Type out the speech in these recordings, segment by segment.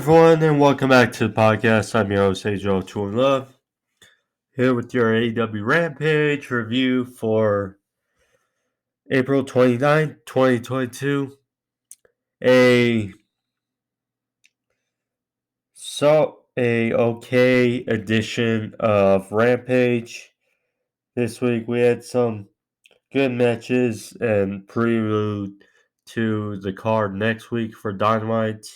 everyone, and welcome back to the podcast. I'm your host, Angel True Love, here with your AEW Rampage review for April 29th, 2022. A okay edition of Rampage. This week we had some good matches and prelude to the card next week for Dynamite.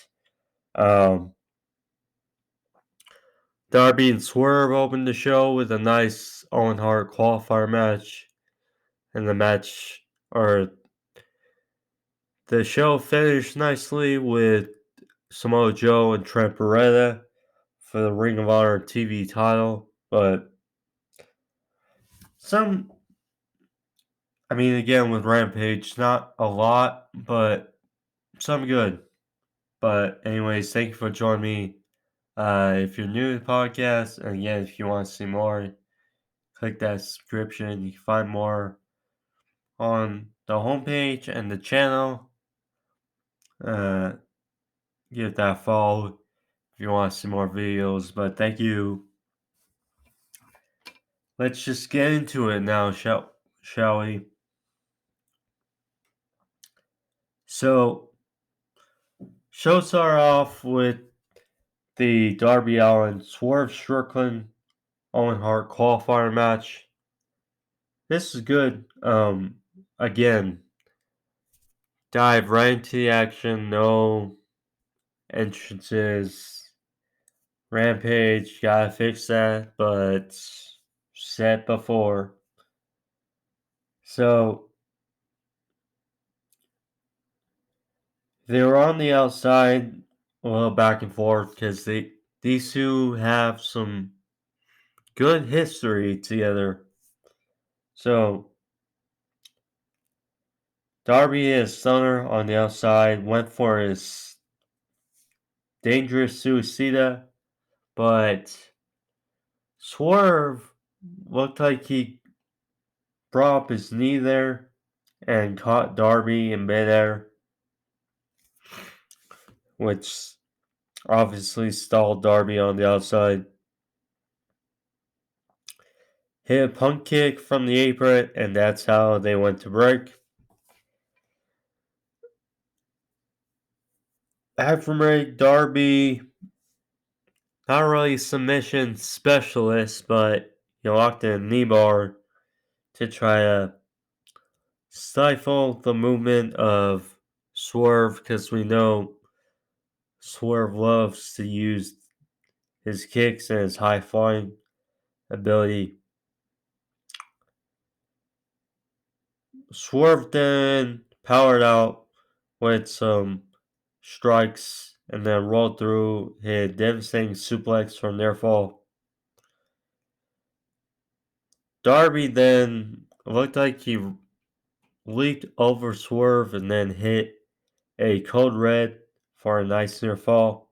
Darby and Swerve opened the show with a nice Owen Hart qualifier match. And the show finished nicely with Samoa Joe and Trent Barreta for the Ring of Honor TV title. But again, with Rampage, not a lot, but some good. But anyways, thank you for joining me. If you're new to the podcast, and again, if you want to see more, click that subscription. You can find more on the homepage and the channel. Give that a follow if you want to see more videos. But thank you. Let's just get into it now, shall we? So, show start off with the Darby Allin Swerve Strickland Owen Hart qualifier match. This is good. Again, dive right into the action. No entrances. Rampage, gotta fix that, but said before. So they were on the outside, a little back and forth, because these two have some good history together. So Darby and Stunner on the outside went for his dangerous suicida, but Swerve looked like he brought up his knee there and caught Darby in midair, which obviously stalled Darby on the outside. Hit a punt kick from the apron, and that's how they went to break. After break, Darby, not really a submission specialist, but he locked in a knee bar to try to stifle the movement of Swerve, because we know Swerve loves to use his kicks and his high flying ability. Swerve then powered out with some strikes and then rolled through, hit a devastating suplex from near fall. Darby then looked like he leaped over Swerve and then hit a code red for a nice near fall.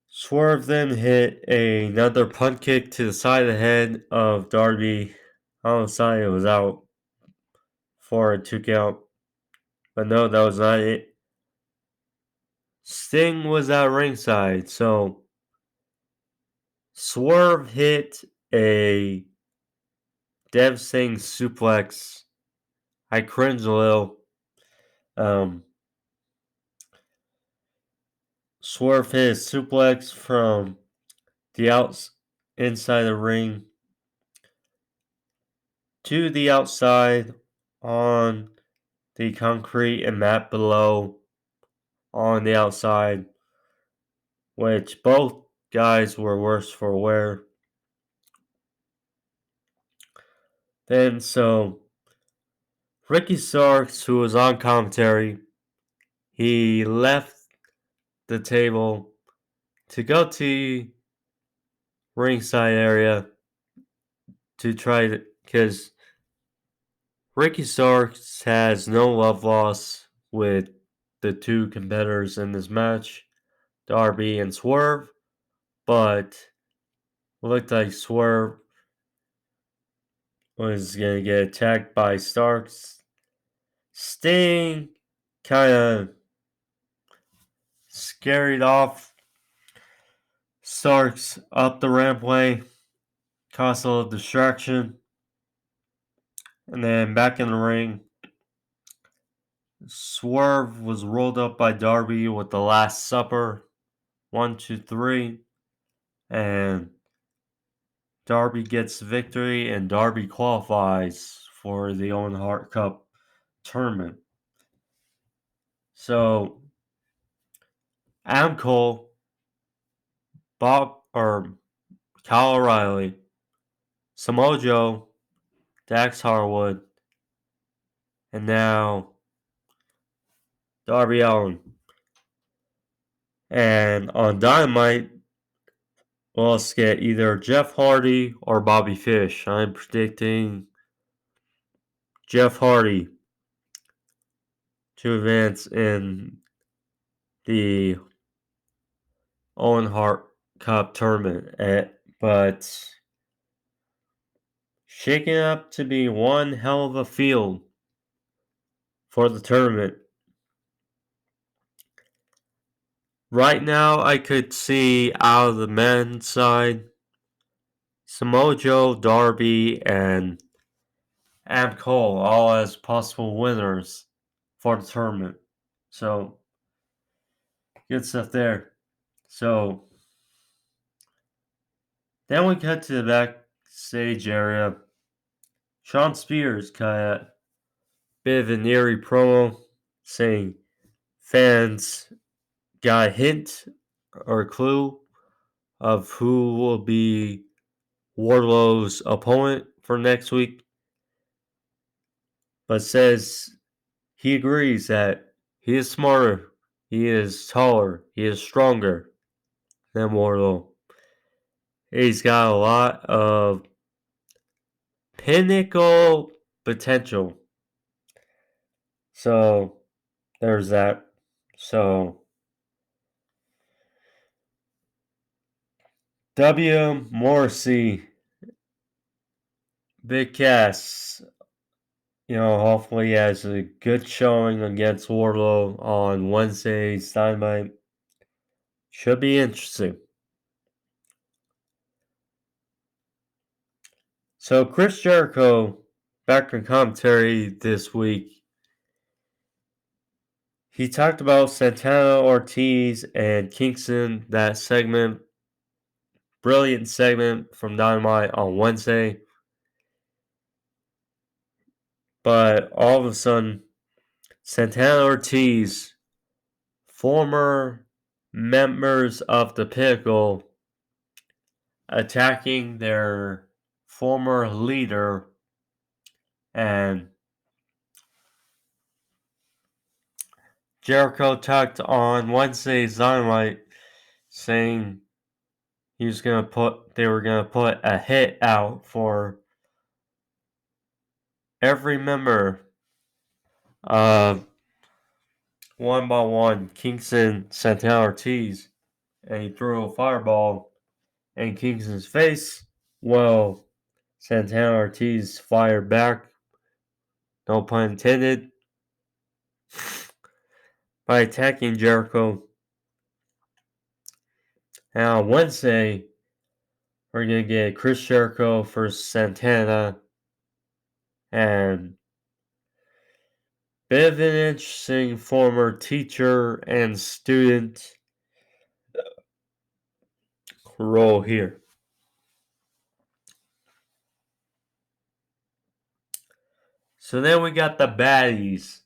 Swerve then hit another punt kick to the side of the head of Darby. On the side, it was out for a 2 count. But no, that was not it. Sting was at ringside, so Swerve hit a devastating suplex. I cringed a little. Swerve hit a suplex from the inside the ring to the outside on the concrete and mat below on the outside, which both guys were worse for wear. Then, so Ricky Starks, who was on commentary, he left the table to go to ringside area to try to, because Ricky Starks has no love loss with the two competitors in this match, Darby and Swerve, but it looked like Swerve was going to get attacked by Starks. Sting kind of Scaried off. Starks up the rampway. Cause a little distraction. And then back in the ring. Swerve was rolled up by Darby with the Last Supper. 1, 2, 3. And Darby gets victory, and Darby qualifies for the Owen Hart Cup tournament. So, Adam Cole, Kyle O'Reilly, Samoa Joe, Dax Harwood, and now Darby Allin. And on Dynamite, we'll also get either Jeff Hardy or Bobby Fish. I'm predicting Jeff Hardy to advance in the Owen Hart Cup tournament. But shaking up to be one hell of a field for the tournament. Right now, I could see out of the men's side, Samoa Joe, Darby, and Adam Cole all as possible winners for the tournament. So, good stuff there. So, then we cut to the backstage area. Sean Spears cut a bit of an eerie promo saying fans got a hint or a clue of who will be Wardlow's opponent for next week, but says he agrees that he is smarter, he is taller, he is stronger than Wardlow. He's got a lot of pinnacle potential. So there's that. So W. Morrissey, Big Cass, hopefully has a good showing against Wardlow on Wednesday's Dynamite. Should be interesting. So Chris Jericho, back in commentary this week, he talked about Santana, Ortiz, and Kingston, that segment. Brilliant segment from Dynamite on Wednesday. But all of a sudden, Santana Ortiz, former members of the Pinnacle, attacking their former leader, and Jericho talked on Wednesday's Dynamite saying they were gonna put a hit out for every member of one by one Kingston, Santana Ortiz, and he threw a fireball in Kingston's face. Well, Santana Ortiz fired back, no pun intended, by attacking Jericho. And on Wednesday, we're going to get Chris Jericho versus Santana. And bit of an interesting former teacher and student role here. So then we got the baddies.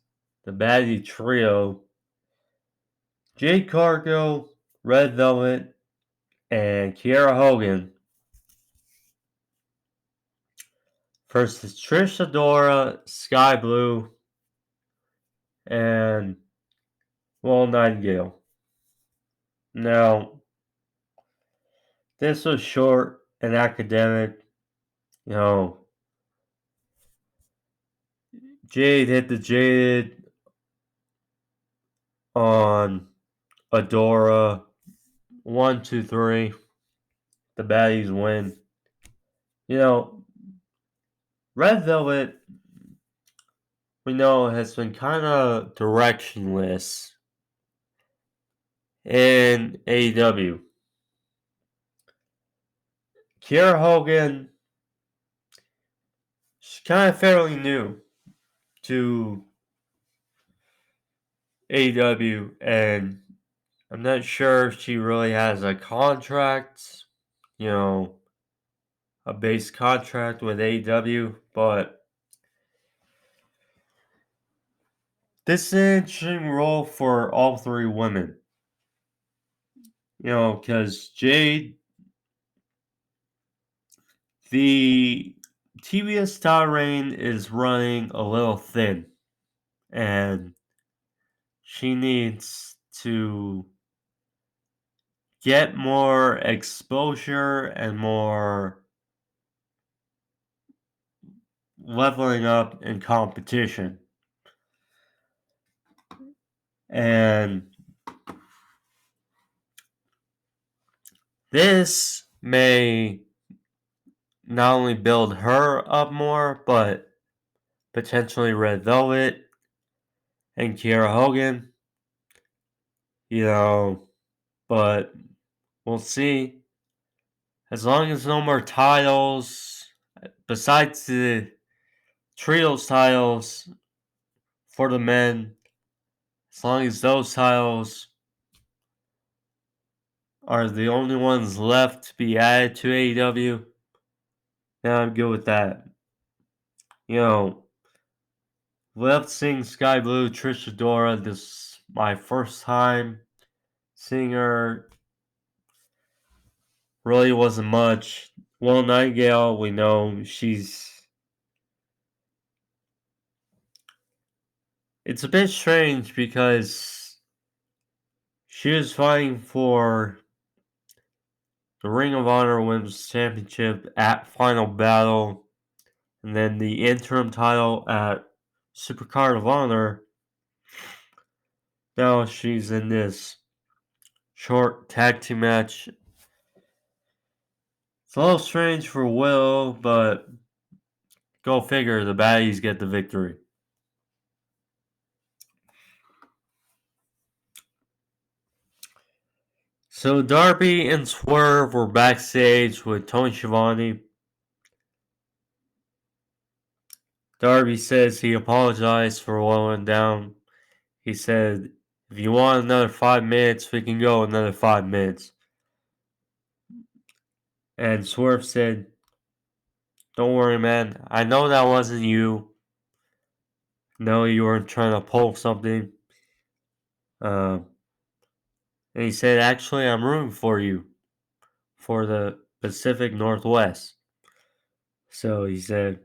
The baddie trio. Jade Cargill, Red Velvet, and Kiera Hogan versus Trish Adora, Sky Blue, and Will Nightingale. Now, this was short and academic. Jade hit the Jaded on Adora. 1, 2, 3. The baddies win. Red Velvet, we know, has been kind of directionless in AEW. Kiera Hogan, she's kind of fairly new to AEW, and I'm not sure if she really has a contract, a base contract with AEW, but this is an interesting role for all three women. Because Jade, the TBS title reign is running a little thin, and she needs to get more exposure and more leveling up in competition. And this may not only build her up more, but potentially Red Velvet and Kiera Hogan. But we'll see. As long as no more titles, besides the trios titles for the men, as long as those titles are the only ones left to be added to AEW, then I'm good with that. Left seeing Sky Blue, Trish Adora. This is my first time seeing her. Really wasn't much. Well, Nightingale, we know it's a bit strange because she was fighting for the Ring of Honor Women's Championship at Final Battle, and then the interim title at Supercard of Honor. Now she's in this short tag team match. It's a little strange for Will, but go figure, the baddies get the victory. So Darby and Swerve were backstage with Tony Schiavone. Darby says he apologized for what went down. He said, if you want another 5 minutes, we can go another 5 minutes. And Swerve said, don't worry, man. I know that wasn't you. No, you weren't trying to pull something. And he said, actually, I'm rooting for you for the Pacific Northwest. So he said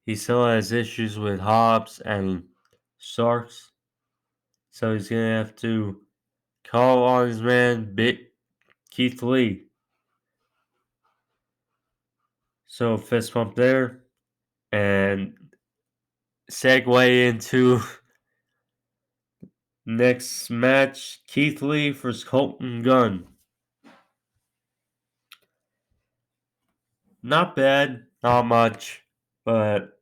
he still has issues with Hobbs and Starks. So he's going to have to call on his man, Keith Lee. So fist bump there. And segue into next match, Keith Lee versus Colten Gunn. Not bad, not much, but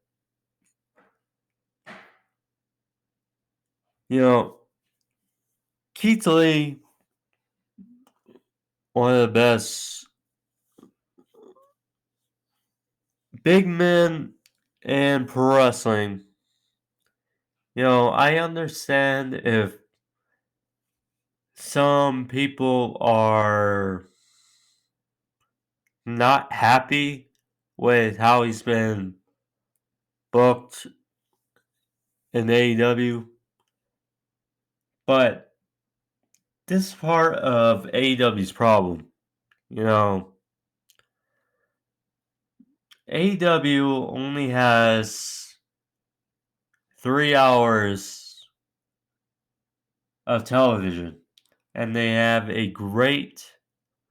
Keith Lee, one of the best big men in pro wrestling. I understand if some people are not happy with how he's been booked in AEW, but this is part of AEW's problem. AEW only has 3 hours of television, and they have a great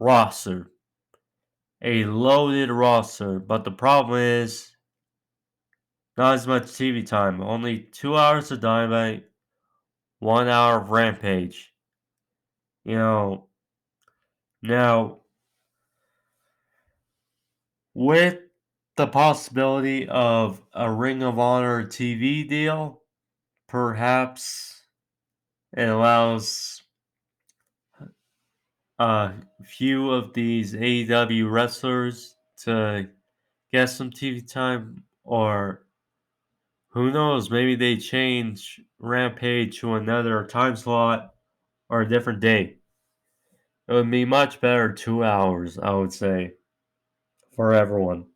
roster, a loaded roster, but the problem is not as much TV time. Only 2 hours of Dynamite, 1 hour of Rampage. Now, with the possibility of a Ring of Honor TV deal, perhaps it allows a few of these AEW wrestlers to get some TV time, or who knows, maybe they change Rampage to another time slot or a different day. It would be much better 2 hours, I would say, for everyone.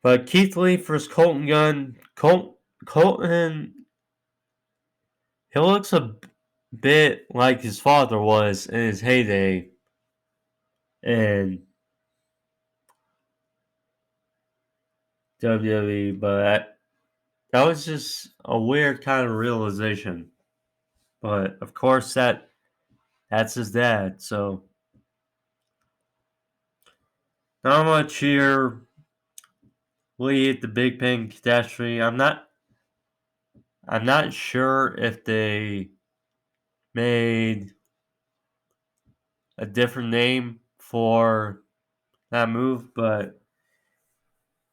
But Keith Lee versus Colten Gunn. Colten, he looks a bit like his father was in his heyday. And WWE, but that was just a weird kind of realization. But of course, that's his dad, so not much here. Lee hit the Big Bang catastrophe. I'm not sure if they made a different name for that move, but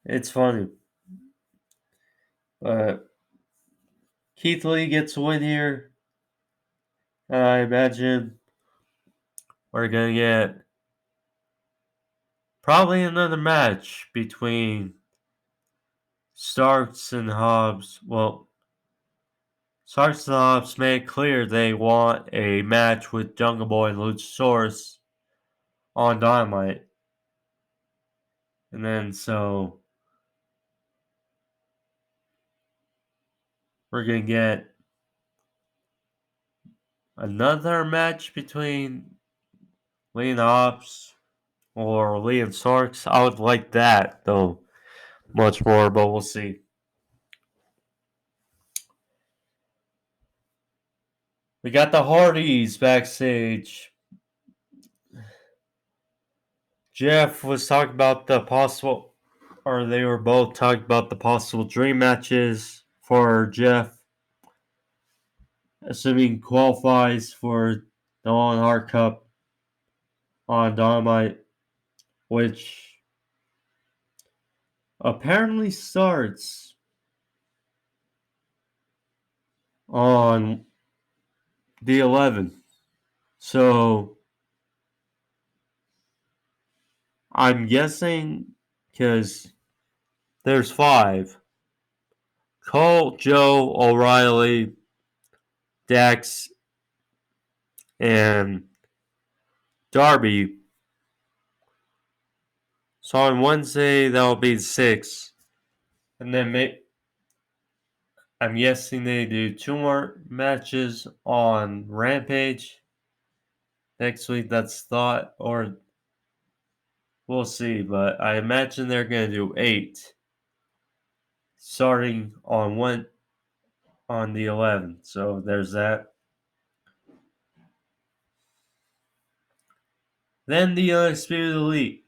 it's funny. But Keith Lee gets a win here. I imagine we're going to get probably another match between Starks and Hobbs. Well, Starks and Hobbs made it clear they want a match with Jungle Boy and Luchasaurus on Dynamite. And then so we're going to get another match between Lee and Hobbs or Lee and Starks. I would like that, though, much more, but we'll see. We got the Hardys backstage. Jeff was talking about the possible, or they were both talking about the possible dream matches for Jeff, assuming qualifies for the Allin Hart Cup on Dynamite, which apparently starts on the 11th. So I'm guessing because there's 5. Cole, Joe, O'Reilly, Dax, and Darby. So on Wednesday, that'll be 6. And then I'm guessing they do 2 more matches on Rampage next week. That's thought, or we'll see. But I imagine they're going to do 8 starting on the 11th. So there's that. Then the Undisputed Elite.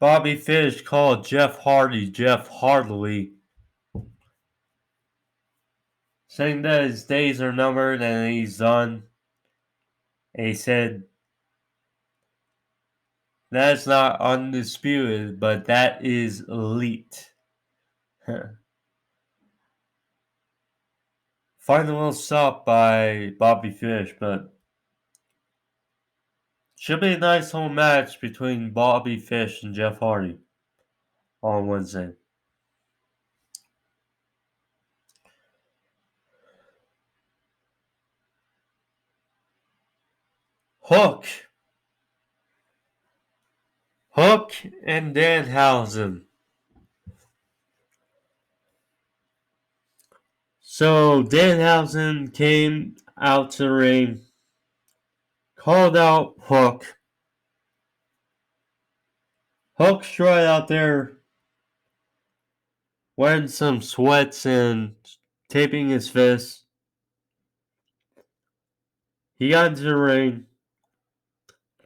Bobby Fish called Jeff Hardy Jeff Hardly, saying that his days are numbered and he's done. And he said, that's not undisputed, but that is elite. Final little stop by Bobby Fish, but should be a nice home match between Bobby Fish and Jeff Hardy on Wednesday. Hook and Danhausen. So Danhausen came out to the ring, called out Hook. Hook's right out there wearing some sweats and taping his fists. He got into the ring.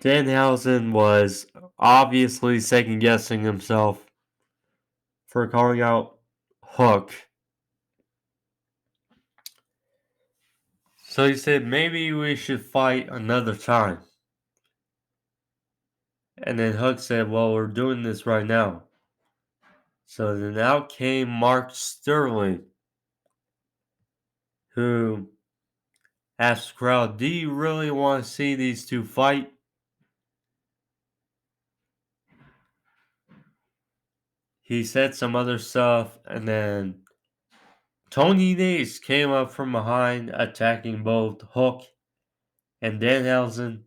Danhausen was obviously second guessing himself for calling out Hook. So he said, maybe we should fight another time. And then Hook said, well, we're doing this right now. So then out came Mark Sterling, who asked the crowd, "Do you really want to see these two fight?" He said some other stuff, and then Tony Nese came up from behind, attacking both Hook and Danhausen.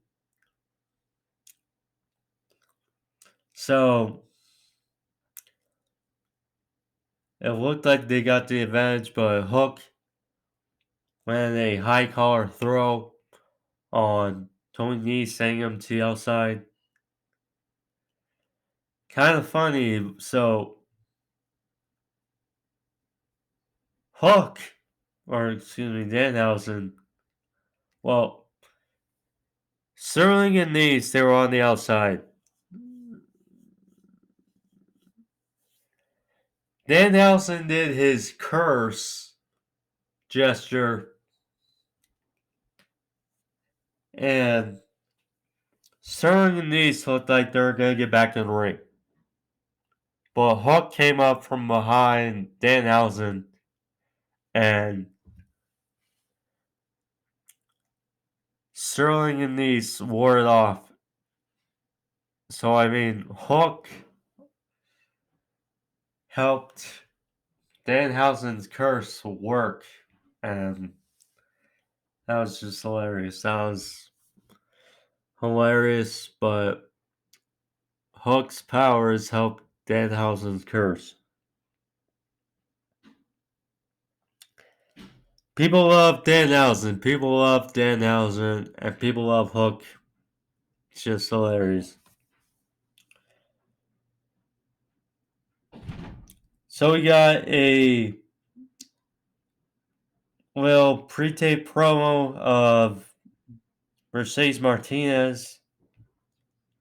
So it looked like they got the advantage, but Hook landed a high collar throw on Tony Nese, sending him to the outside. Kind of funny. So Hook, or excuse me, Danhausen. Well, Sterling and Nese, they were on the outside. Danhausen did his curse gesture, and Sterling and Nese looked like they were going to get back in the ring. But Hook came up from behind Danhausen and Sterling and Nese wore it off. So, I mean, Hook helped Danhausen's curse work, and that was just hilarious. That was hilarious, but Hook's powers helped Danhausen's curse. People love Danhausen, people love Danhausen, and people love Hook. It's just hilarious. So we got a little pre-tape promo of Mercedes Martinez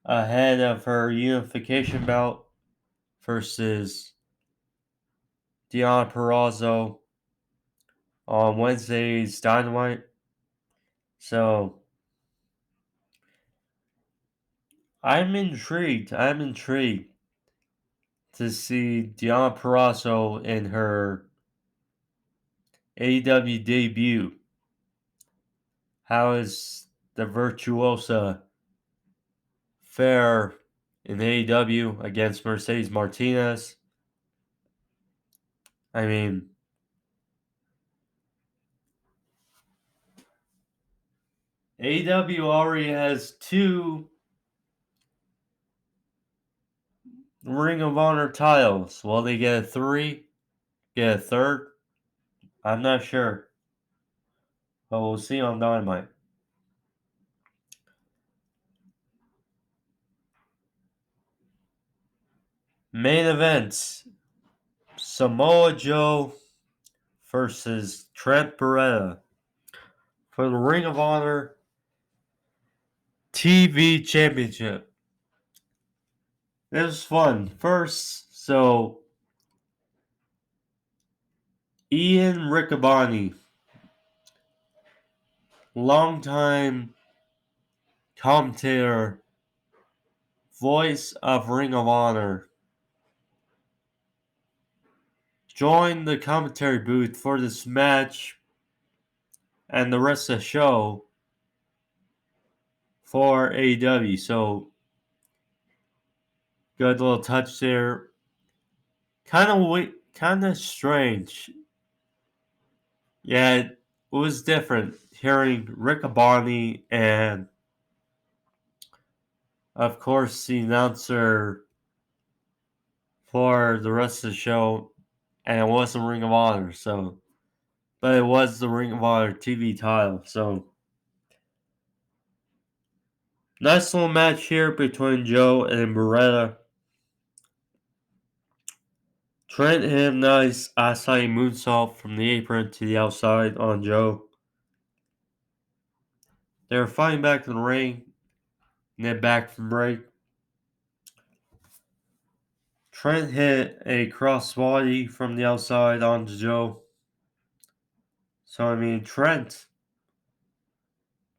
ahead of her unification bout versus Deonna Purrazzo on Wednesday's Dynamite. So I'm intrigued. I'm intrigued to see Deonna Purrazzo in her AEW debut. How is the Virtuosa fare in AEW against Mercedes Martinez? I mean, AEW already has 2 Ring of Honor titles. Will they get a 3? Get a third? I'm not sure. But we'll see on Dynamite. Main events. Samoa Joe versus Trent Barreta for the Ring of Honor TV Championship. It was fun. First, so Ian Riccaboni, longtime commentator, voice of Ring of Honor, joined the commentary booth for this match and the rest of the show for AEW. So, good little touch there. Kind of strange. Yeah, it was different hearing Riccaboni and, of course, the announcer for the rest of the show, and it wasn't Ring of Honor, so, but it was the Ring of Honor TV title, so. Nice little match here between Joe and Barreta. Trent hit a nice Asai moonsault from the apron to the outside on Joe. They were fighting back in the ring, and then back from break. Trent hit a crossbody from the outside onto Joe. So, I mean, Trent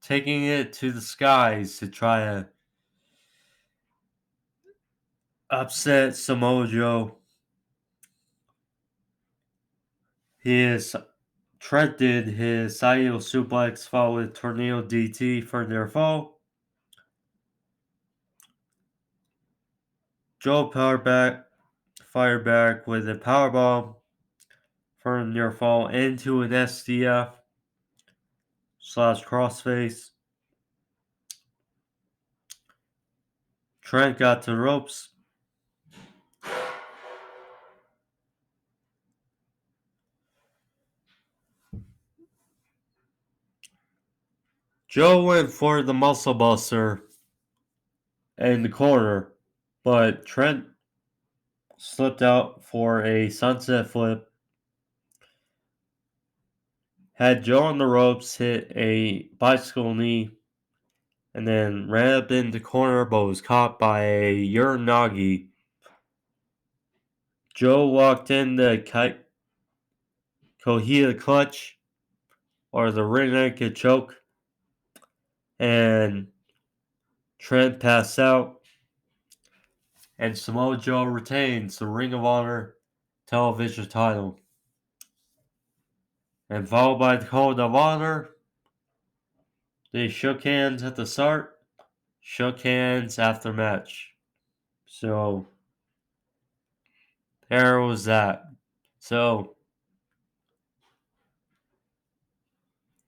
taking it to the skies to try to upset Samoa Joe. Trent did his side heel suplex followed with tornado DT for their fall. Joe fired back with a powerbomb for near fall into an SDF / crossface. Trent got to the ropes. Joe went for the muscle buster in the corner, but Trent slipped out for a sunset flip. Had Joe on the ropes hit a bicycle knee, and then ran up in the corner but was caught by a Uranagi. Joe walked in the Kohita clutch, or the ring naked choke, and Trent passed out, and Samoa Joe retains the Ring of Honor television title. And followed by the Code of Honor, they shook hands at the start, shook hands after match. So, there was that. So,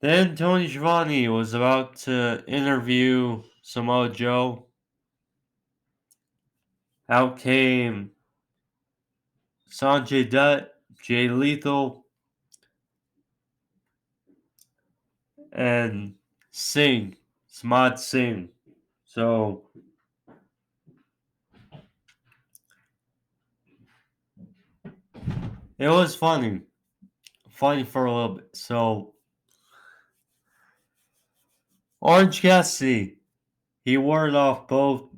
then Tony Schiavone was about to interview Samoa Joe. Out came Sanjay Dutt, Jay Lethal, and Samad Singh. So, it was funny for a little bit. So, Orange Cassidy, he warded off both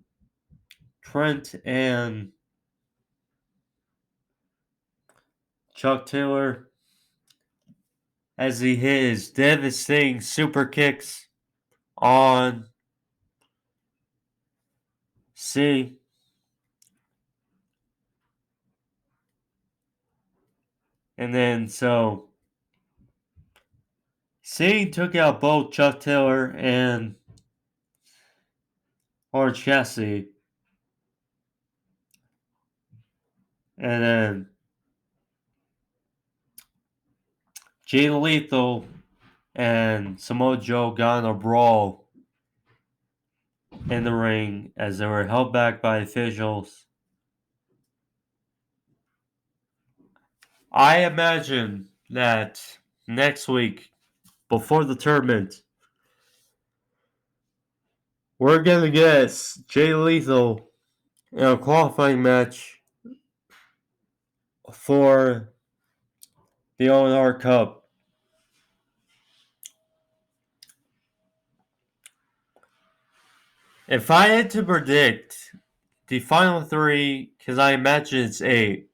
Trent and Chuck Taylor as he hit his devastating super kicks on C. And then so C took out both Chuck Taylor and Orange Cassidy. And then Jay Lethal and Samoa Joe got in a brawl in the ring as they were held back by officials. I imagine that next week, before the tournament, we're going to get Jay Lethal in a qualifying match for the Owen Hart Cup. If I had to predict the final three, because I imagine it's 8,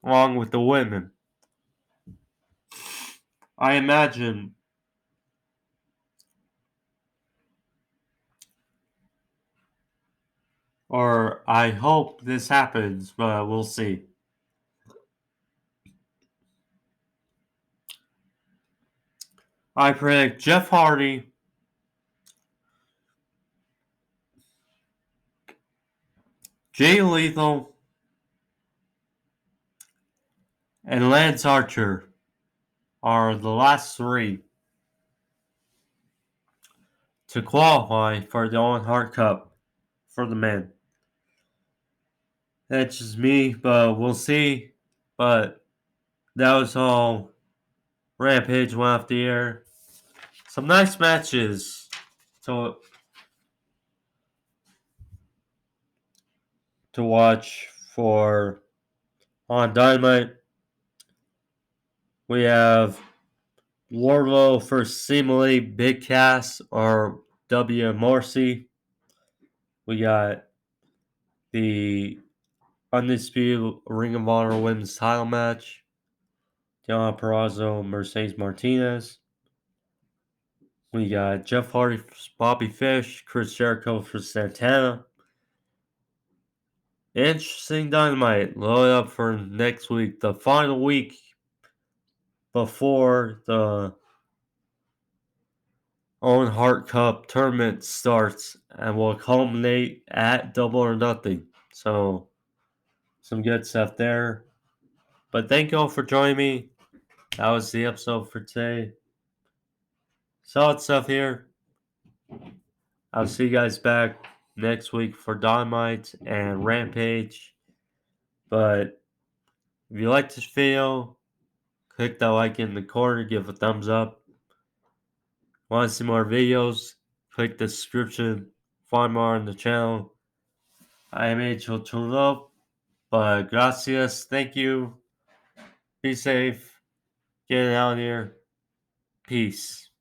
along with the women, I imagine or I hope this happens, but we'll see. I predict Jeff Hardy, Jay Lethal, and Lance Archer are the last 3 to qualify for the Owen Hart Cup for the men. That's just me, but we'll see. But that was all. Rampage went off the air. Some nice matches to watch for on Dynamite. We have Wardlow versus seemingly Big Cass or W. Morrissey. We got the Undisputed Ring of Honor Women's title match. Deonna Purrazzo, Mercedes Martinez. We got Jeff Hardy versus Bobby Fish, Chris Jericho versus Santana. Interesting Dynamite. Load up for next week, the final week before the Owen Hart Cup tournament starts and will culminate at Double or Nothing. So, some good stuff there. But thank you all for joining me. That was the episode for today. Solid stuff here. I'll see you guys back next week for Dynamite and Rampage. But if you like this video, click that like in the corner, give a thumbs up. Want to see more videos? Click the description, find more on the channel. I am H.O. Love, but gracias, thank you. Be safe, get out here. Peace.